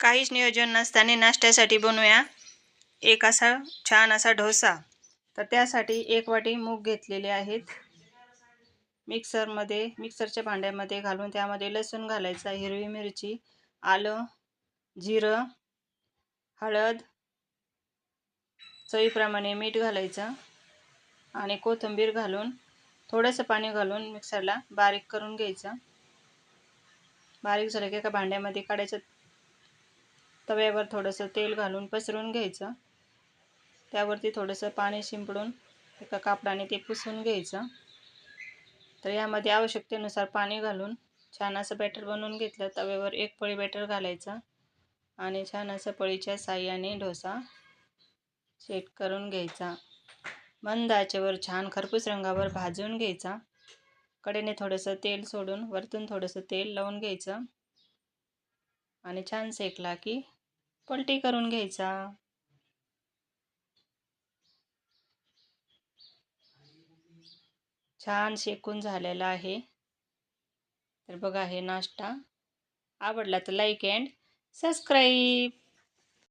काहीच नियोजन नसताना नाश्त्यासाठी बनवूया एक असा छान असा डोसा। तर त्यासाठी 1 वाटी मूग घेतलेले आहेत। मिक्सरच्या भांड्यामध्ये घालून त्यामध्ये लसूण घालायचा, हिरवी मिरची, आलं, जिरं, हळद, चवीप्रमाणे मीठ घालायचं आणि कोथिंबीर घालून थोडंसं पाणी घालून मिक्सरला बारीक करून घ्यायचं। बारीक झालं की एका भांड्यामध्ये काढायचं, तव्यावर थोडंसं तेल घालून पसरवून घ्यायचं, त्यावरती थोडंसं पाणी शिंपडून एका कापडाने ते पुसून घ्यायचं। तर यामध्ये आवश्यकतेनुसार पाणी घालून छान असं बॅटर बनवून घेतलं। तव्यावर 1 पळी बॅटर घालायचं आणि छान असं पळीच्या साहाय्याने डोसा सेट करून घ्यायचा। मंद आचेवर छान खरपूस रंगावर भाजून घ्यायचा। कडेने थोडंसं तेल सोडून वरतून थोडंसं तेल लावून घ्यायचं आणि छान सेकला की पलटी करून घ्यायचा। छान शेकून झालेला आहे। तर बघा, हे नाश्ता आवडला तर लाईक अँड सबस्क्राईब।